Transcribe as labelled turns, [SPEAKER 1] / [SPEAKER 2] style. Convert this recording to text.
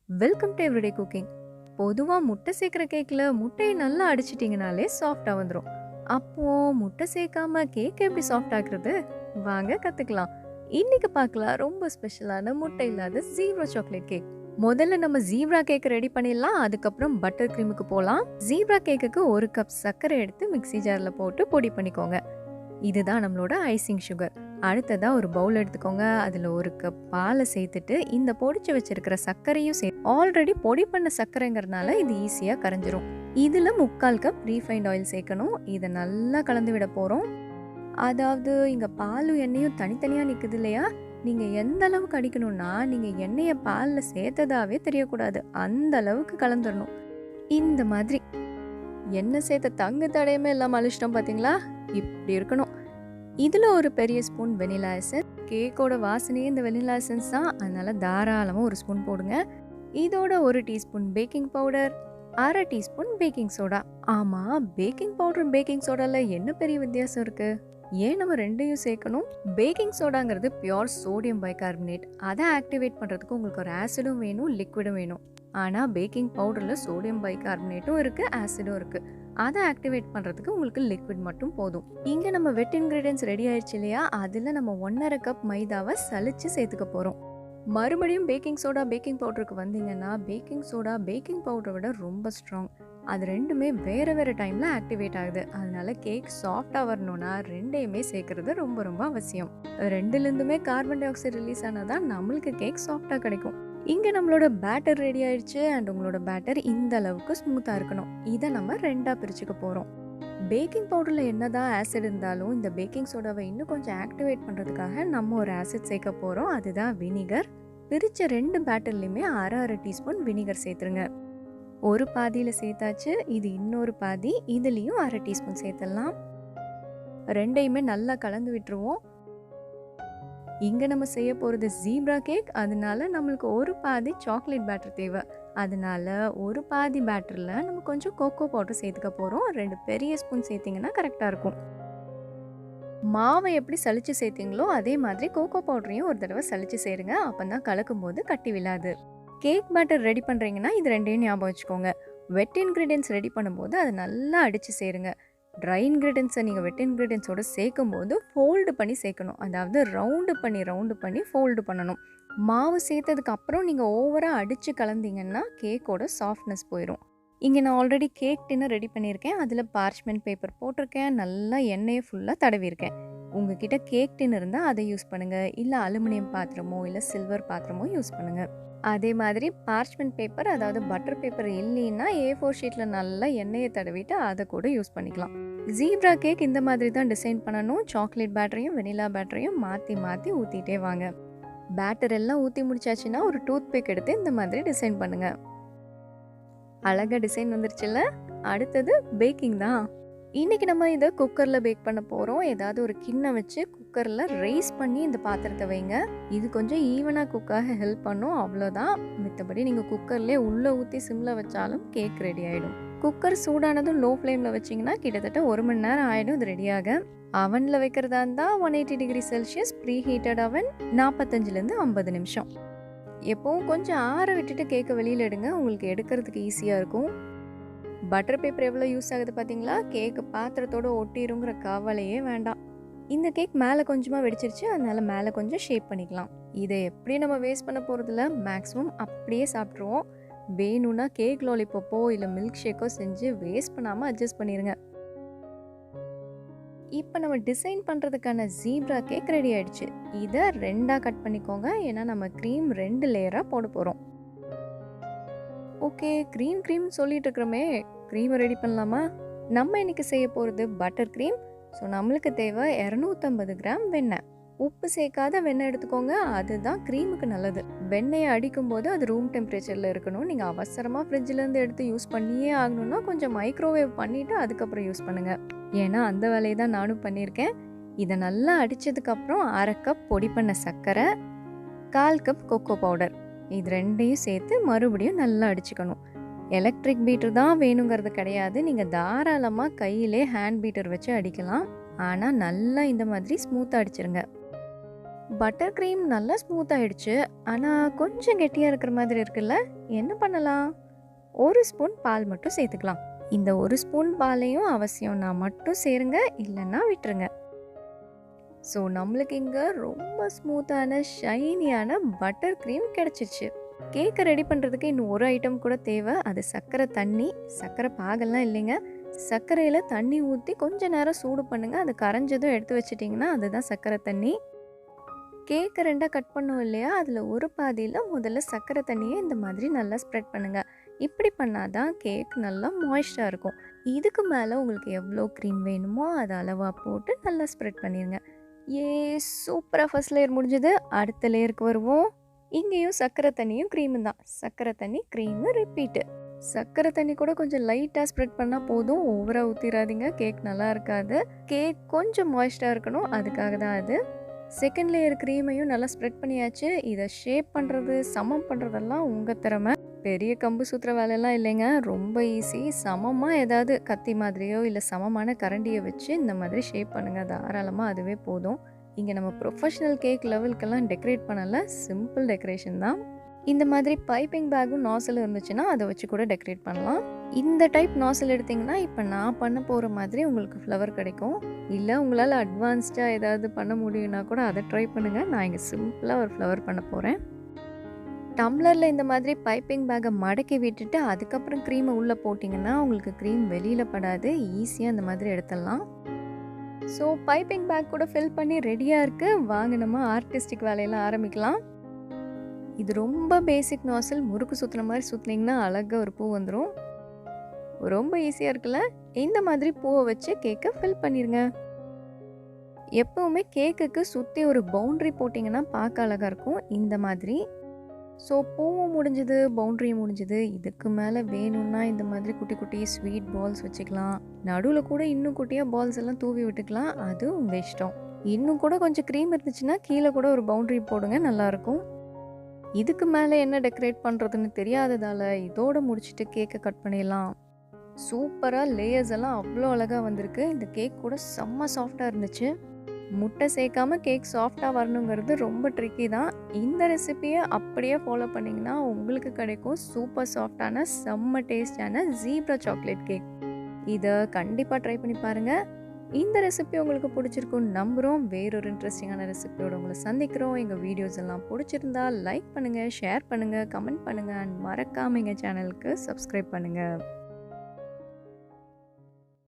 [SPEAKER 1] Welcome to everyday cooking. பொதுவாக முட்டை சேர்க்குற கேக்கில் முட்டையை நல்லா அடிச்சிட்டிங்கனாலே சாஃப்டாக வந்துடும். அப்போது முட்டை சேர்க்காம கேக் எப்படி சாஃப்ட் ஆக்குறது? வாங்க கற்றுக்கலாம். இன்னைக்கு பார்க்கலாம் ரொம்ப ஸ்பெஷலான முட்டை இல்லாத ஜீப்ரா சாக்லேட் கேக். முதல்ல நம்ம ஜீப்ரா கேக் ரெடி பண்ணிடலாம். அதுக்கப்புறம் பட்டர் க்ரீமுக்கு போகலாம். ஜீப்ரா கேக்குக்கு 1 கப் சர்க்கரை எடுத்து மிக்ஸி ஜாரில் போட்டு பொடி பண்ணிக்கோங்க. இதுதான் நம்மளோட ஐசிங் சுகர். அடுத்ததாக ஒரு பவுல் எடுத்துக்கோங்க. அதில் 1 கப் பாலை சேர்த்துட்டு இந்த பொடிச்சு வச்சிருக்கிற சர்க்கரையும் ஆல்ரெடி பொடி பண்ண சர்க்கரைங்கிறதுனால இது ஈஸியாக கரைஞ்சிரும். இதில் 3/4 கப் ரீஃபைண்ட் ஆயில் சேர்க்கணும். இதை நல்லா கலந்து விட போகிறோம். அதாவது இங்கே பாலும் எண்ணெயும் தனித்தனியாக நிற்குது இல்லையா? நீங்கள் எந்த அளவுக்கு அடிக்கணும்னா நீங்கள் எண்ணெயை பாலில் சேர்த்ததாவே தெரியக்கூடாது. அந்த அளவுக்கு கலந்துடணும். இந்த மாதிரி எண்ணெய் சேர்த்த தங்கு தடையுமே இல்லாமல் அழிச்சிட்டோம் பார்த்தீங்களா? இப்படி இருக்கணும். இதில் ஒரு பெரிய ஸ்பூன் வெனிலா எசன்ஸ். கேக்கோட வாசனையே இந்த வெனிலா எசன்ஸ் தான். அதனால தாராளமாக 1 ஸ்பூன் போடுங்க. இதோட 1 teaspoon baking powder, 1/2 teaspoon baking soda. ஆமாம், பேக்கிங் பவுடர் பேக்கிங் சோடாவில் என்ன பெரிய வித்தியாசம் இருக்குது? ஏன் நம்ம ரெண்டையும் சேர்க்கணும்? பேக்கிங் சோடாங்கிறது பியோர் சோடியம் பைகார்பனேட். அதை ஆக்டிவேட் பண்ணுறதுக்கு உங்களுக்கு ஒரு ஆசிடும் வேணும், லிக்விடும் வேணும். ஆனால் பேக்கிங் பவுடரில் சோடியம் பைகார்பனேட்டும் இருக்குது, ஆசிடும் இருக்குது. அதை ஆக்டிவேட் பண்ணுறதுக்கு உங்களுக்கு லிக்விட் மட்டும் போதும். இங்கே நம்ம வெட் இன்க்ரீடியன்ஸ் ரெடி ஆயிடுச்சு இல்லையா? அதில் நம்ம 1/2 கப் மைதாவை சலிச்சு சேர்த்துக்க போகிறோம். மறுபடியும் பேக்கிங் சோடா பேக்கிங் பவுடருக்கு வந்தீங்கன்னா பேக்கிங் சோடா பேக்கிங் பவுடரை விட ரொம்ப ஸ்ட்ராங். அது ரெண்டுமே வேறு வேறு டைமில் ஆக்டிவேட் ஆகுது. அதனால கேக் சாஃப்டாக வரணும்னா ரெண்டையுமே சேர்க்கறது ரொம்ப ரொம்ப அவசியம். ரெண்டுலேருந்துமே கார்பன் டை ஆக்சைடு ரிலீஸ் ஆனால் தான் நம்மளுக்கு கேக் சாஃப்டாக கிடைக்கும். இங்கே நம்மளோட பேட்டர் ரெடி ஆயிடுச்சு. அண்ட் உங்களோட பேட்டர் இந்த அளவுக்கு ஸ்மூத்தாக இருக்கணும். இதை நம்ம 2ஆக பிரிச்சுக்க போகிறோம். பேக்கிங் பவுடரில் என்னதான் ஆசிட் இருந்தாலும் இந்த பேக்கிங் சோடாவை இன்னும் கொஞ்சம் ஆக்டிவேட் பண்ணுறதுக்காக நம்ம ஒரு ஆசிட் சேர்க்க போகிறோம். அதுதான் வினிகர். பிரித்த 2 பேட்டர்லையுமே 1/2 டீஸ்பூன் வினிகர் சேர்த்துருங்க. ஒரு பாதியில் சேர்த்தாச்சு. இது இன்னொரு பாதி. இதுலேயும் 1/2 டீஸ்பூன் சேர்த்துடலாம். ரெண்டையுமே நல்லா கலந்து விட்டுருவோம். இங்கே நம்ம செய்ய போகிறது ஜீப்ரா கேக். அதனால நம்மளுக்கு ஒரு பாதி சாக்லேட் பேட்டர் தேவை. அதனால ஒரு பாதி பேட்டரில் நம்ம கொஞ்சம் கோகோ பவுடர் சேர்த்துக்க போகிறோம். 2 பெரிய ஸ்பூன் சேர்த்திங்கன்னா கரெக்டாக இருக்கும். மாவை எப்படி சலிச்சு சேர்த்திங்களோ அதே மாதிரி கோகோ பவுடரையும் ஒரு தடவை சலிச்சு சேருங்க. அப்போ தான் கலக்கும் போது கட்டி விழாது. கேக் பேட்டர் ரெடி பண்ணுறீங்கன்னா இது ரெண்டையும் ஞாபகம் வச்சுக்கோங்க. வெட் இன்க்ரீடியன்ஸ் ரெடி பண்ணும்போது அதை நல்லா அடித்து சேருங்க. ட்ரை இன்க்ரீடியன்ஸை நீங்கள் வெட் இன்க்ரீடியன்ஸோடு சேர்க்கும் போது ஃபோல்டு பண்ணி சேர்க்கணும். அதாவது ரவுண்டு பண்ணி ஃபோல்டு பண்ணணும். மாவு சேர்த்ததுக்கு அப்புறம் நீங்கள் ஓவராக அடித்து கலந்தீங்கன்னா கேக்கோட சாஃப்ட்னஸ் போயிடும். இங்கே நான் ஆல்ரெடி கேக் டின்னர் ரெடி பண்ணியிருக்கேன். அதில் பார்ச்மெண்ட் பேப்பர் போட்டிருக்கேன். நல்லா எண்ணெயை ஃபுல்லாக தடவிருக்கேன். உங்ககிட்ட கேக் டின்னர் இருந்தால் அதை யூஸ் பண்ணுங்கள். இல்லை அலுமினியம் பாத்திரமோ இல்லை சில்வர் பாத்திரமோ யூஸ் பண்ணுங்கள். அதே மாதிரி பார்ச்மெண்ட் பேப்பர், அதாவது பட்டர் பேப்பர் இல்லைன்னா A4 ஷீட்டில் நல்லா எண்ணெயை தடவிட்டு அதை கூட யூஸ் பண்ணிக்கலாம். ஜீப்ரா கேக் இந்த மாதிரி தான் டிசைன் பண்ணணும். சாக்லேட் பேட்டரையும் வெனிலா பேட்டரையும் மாற்றி மாற்றி ஊற்றிட்டே வாங்க. பேட்டர் எல்லாம் ஊற்றி முடிச்சாச்சுன்னா ஒரு டூத் பிக் எடுத்து இந்த மாதிரி டிசைன் பண்ணுங்கள். அழகாக டிசைன் வந்துருச்சுல்ல? அடுத்தது பேக்கிங் தான். இன்றைக்கி நம்ம இதை குக்கரில் பேக் பண்ண போகிறோம். ஏதாவது ஒரு கிண்ணம் வச்சு குக்கரில் ரைஸ் பண்ணி இந்த பாத்திரத்தை வைங்க. இது கொஞ்சம் ஈவனாக குக்காக ஹெல்ப் பண்ணும், அவ்வளோதான். மித்தபடி நீங்கள் குக்கர்லேயே உள்ளே ஊற்றி சிம்மில் வச்சாலும் கேக் ரெடி ஆகிடும். குக்கர் சூடானதும் லோ ஃப்ளேமில் வச்சிங்கன்னா கிட்டத்தட்ட 1 மணி நேரம் ஆகிடும் இது ரெடியாக. அவனில் வைக்கிறதா இருந்தால் 180 டிகிரி செல்சியஸ் ப்ரீ ஹீட்டட் அவன் 45லேருந்து 50 நிமிஷம். எப்போவும் கொஞ்சம் ஆற விட்டுட்டு கேக்கை வெளியில் எடுங்க. உங்களுக்கு எடுக்கிறதுக்கு ஈஸியாக இருக்கும். பட்டர் பேப்பர் எவ்வளோ யூஸ் ஆகுது பார்த்தீங்களா? கேக்கு பாத்திரத்தோடு ஒட்டிருங்கிற கவலையே வேண்டாம். இந்த கேக் மேலே கொஞ்சமாக வெடிச்சிருச்சு. அதனால மேலே கொஞ்சம் ஷேப் பண்ணிக்கலாம். இதை எப்படி நம்ம வேஸ்ட் பண்ண போகிறதில்ல, மேக்ஸிமம் அப்படியே சாப்பிட்ருவோம். வேணும்னா கேக் லாலிபப்போ இல்லை மில்க் ஷேக்கோ செஞ்சு வேஸ்ட் பண்ணாமல் அட்ஜஸ்ட் பண்ணிடுங்க. இப்போ நம்ம டிசைன் பண்ணுறதுக்கான ஜீப்ரா கேக் ரெடி ஆயிடுச்சு. இதை 2ஆக கட் பண்ணிக்கோங்க. ஏன்னா நம்ம க்ரீம் 2 லேயராக போட போகிறோம். ஓகே, க்ரீம் சொல்லிட்டு இருக்கிறோமே, க்ரீமை ரெடி பண்ணலாமா? நம்ம இன்னைக்கு செய்ய போகிறது பட்டர் க்ரீம். ஸோ நம்மளுக்கு தேவை 250 கிராம் வெண்ணெய். உப்பு சேர்க்காத வெண்ணெய் எடுத்துக்கோங்க. அதுதான் க்ரீமுக்கு நல்லது. வெண்ணெயை அடிக்கும் போது அது ரூம் டெம்பரேச்சரில் இருக்கணும். நீங்கள் அவசரமாக ஃப்ரிட்ஜிலேருந்து எடுத்து யூஸ் பண்ணியே ஆகணும்னா கொஞ்சம் மைக்ரோவேவ் பண்ணிவிட்டு அதுக்கப்புறம் யூஸ் பண்ணுங்கள். ஏன்னா அந்த வேலையை தான் நானும் பண்ணியிருக்கேன். இதை நல்லா அடித்ததுக்கப்புறம் 1/2 கப் பொடி பண்ண சர்க்கரை, 1/4 கப் கோகோ பவுடர், இது ரெண்டையும் சேர்த்து மறுபடியும் நல்லா அடிச்சுக்கணும். எலக்ட்ரிக் பீட்டர் தான் வேணுங்கிறது கிடையாது. நீங்கள் தாராளமாக கையிலே ஹேண்ட் பீட்டர் வச்சு அடிக்கலாம். ஆனால் நல்லா இந்த மாதிரி ஸ்மூத்தாக அடிச்சிருங்க. பட்டர் க்ரீம் நல்லா ஸ்மூத் ஆயிடுச்சு. ஆனால் கொஞ்சம் கெட்டியாக இருக்கிற மாதிரி இருக்குல்ல. என்ன பண்ணலாம்? 1 ஸ்பூன் பால் மட்டும் சேர்த்துக்கலாம். இந்த 1 ஸ்பூன் பாலையும் அவசியம்னா மட்டும் சேருங்க, இல்லைன்னா விட்டுருங்க. ஸோ நம்மளுக்கு இங்கே ரொம்ப ஸ்மூத்தான ஷைனியான பட்டர் க்ரீம் கிடச்சிருச்சு. கேக்கை ரெடி பண்ணுறதுக்கு இன்னும் ஒரு ஐட்டம் கூட தேவை. அது சர்க்கரை தண்ணி. சர்க்கரை பாகெல்லாம் இல்லைங்க. சர்க்கரையில் தண்ணி ஊற்றி கொஞ்ச நேரம் சூடு பண்ணுங்கள். அது கரைஞ்சதும் எடுத்து வச்சிட்டிங்கன்னா அதுதான் சர்க்கரை தண்ணி. கேக்கை 2ஆக கட் பண்ணோம் இல்லையா, அதில் ஒரு பாதியில் முதல்ல சர்க்கரை தண்ணியை இந்த மாதிரி நல்லா ஸ்ப்ரெட் பண்ணுங்கள். இப்படி பண்ணாதான் கேக் நல்லா மாய்ஸ்டாக இருக்கும். இதுக்கு மேலே உங்களுக்கு எவ்வளோ க்ரீம் வேணுமோ அதை அளவாக போட்டு நல்லா ஸ்ப்ரெட் பண்ணிடுங்க. சூப்பராக ஃபர்ஸ்ட் லேயர் முடிஞ்சது. அடுத்த லேயருக்கு வருவோம். இங்கேயும் சர்க்கரை தண்ணியும் க்ரீமும் தான். சர்க்கரை தண்ணி க்ரீமு ரிப்பீட்டு. சர்க்கரை தண்ணி கூட கொஞ்சம் லைட்டாக ஸ்ப்ரெட் பண்ணால் போதும். ஓவராக ஊற்றிடாதீங்க, கேக் நல்லா இருக்காது. கேக் கொஞ்சம் மாய்ஸ்டாக இருக்கணும், அதுக்காக தான் அது. செகண்ட் லேயர் க்ரீமையும் நல்லா ஸ்ப்ரெட் பண்ணியாச்சு. இதை ஷேப் பண்ணுறது, சமம் பண்ணுறதெல்லாம் உங்கள் திறமை. பெரிய கம்பு சுற்றுற வேலையெல்லாம் இல்லைங்க, ரொம்ப ஈஸி. சமமாக ஏதாவது கத்தி மாதிரியோ இல்லை சமமான கரண்டியை வச்சு இந்த மாதிரி ஷேப் பண்ணுங்கள், தாராளமாக அதுவே போதும். இங்கே நம்ம ப்ரொஃபஷ்னல் கேக் லெவலுக்கெல்லாம் டெக்கரேட் பண்ணலை, சிம்பிள் டெக்கரேஷன் தான். இந்த மாதிரி பைப்பிங் பேக்கும் நாசல் இருந்துச்சுன்னா அதை வச்சு கூட டெக்கரேட் பண்ணலாம். இந்த டைப் நாசல் எடுத்திங்கன்னா இப்போ நான் பண்ண போகிற மாதிரி உங்களுக்கு ஃப்ளவர் கிடைக்கும். இல்லை உங்களால் அட்வான்ஸ்டாக ஏதாவது பண்ண முடியும்னா கூட அதை ட்ரை பண்ணுங்கள். நான் இங்கே சிம்பிளாக ஒரு ஃப்ளவர் பண்ண போகிறேன். டம்ளரில் இந்த மாதிரி பைப்பிங் பேக்கை மடக்கி விட்டுட்டு அதுக்கப்புறம் க்ரீமை உள்ளே போட்டிங்கன்னா உங்களுக்கு க்ரீம் வெளியில் படாது. ஈஸியாக இந்த மாதிரி எடுத்துடலாம். ஸோ பைப்பிங் பேக் கூட ஃபில் பண்ணி ரெடியாக இருக்குது. வாங்க நம்ம ஆர்டிஸ்டிக் வேலையெல்லாம் ஆரம்பிக்கலாம். இது ரொம்ப பேசிக் நாசல். முறுக்கு சுற்றுன மாதிரி சுற்றினீங்கன்னா அழகாக ஒரு பூ வந்துடும். ரொம்ப ஈஸியாக இருக்குல்ல. இந்த மாதிரி பூவை வச்சு கேக்கை ஃபில் பண்ணிடுங்க. எப்போவுமே கேக்குக்கு சுற்றி ஒரு பவுண்ட்ரி போட்டிங்கன்னா பார்க்க அழகாக இருக்கும், இந்த மாதிரி. ஸோ பூவும் முடிஞ்சுது, பவுண்ட்ரியும் முடிஞ்சுது. இதுக்கு மேலே வேணும்னா இந்த மாதிரி குட்டி குட்டி ஸ்வீட் பால்ஸ் வச்சுக்கலாம். நடுவில் கூட இன்னும் குட்டியாக பால்ஸ் எல்லாம் தூவி விட்டுக்கலாம், அது உங்கள் இஷ்டம். இன்னும் கூட கொஞ்சம் க்ரீம் இருந்துச்சுன்னா கீழே கூட ஒரு பவுண்ட்ரி போடுங்க, நல்லாயிருக்கும். இதுக்கு மேலே என்ன டெக்கரேட் பண்ணுறதுன்னு தெரியாததால் இதோடு முடிச்சுட்டு கேக்கை கட் பண்ணிடலாம். சூப்பராக லேயர்ஸ் எல்லாம் அவ்வளோ அழகாக வந்திருக்கு. இந்த கேக் கூட செம்ம சாஃப்டாக இருந்துச்சு. முட்டை சேர்க்காமல் கேக் சாஃப்டாக வரணுங்கிறது ரொம்ப ட்ரிக்கி தான். இந்த ரெசிபியை அப்படியே ஃபாலோ பண்ணிங்கன்னா உங்களுக்கு கிடைக்கும் சூப்பர் சாஃப்டான செம்ம டேஸ்டான ஜீப்ரா சாக்லேட் கேக். இதை கண்டிப்பாக ட்ரை பண்ணி பாருங்கள். இந்த ரெசிபி உங்களுக்கு பிடிச்சிருக்குன்னு நம்புகிறோம். வேறொரு இன்ட்ரெஸ்டிங்கான ரெசிபியோட உங்களை சந்திக்கிறோம். எங்கள் வீடியோஸ் எல்லாம் பிடிச்சிருந்தா லைக் பண்ணுங்கள், ஷேர் பண்ணுங்கள், கமெண்ட் பண்ணுங்கள் அண்ட் மறக்காமல் எங்கள் சேனலுக்கு சப்ஸ்கிரைப் பண்ணுங்கள்.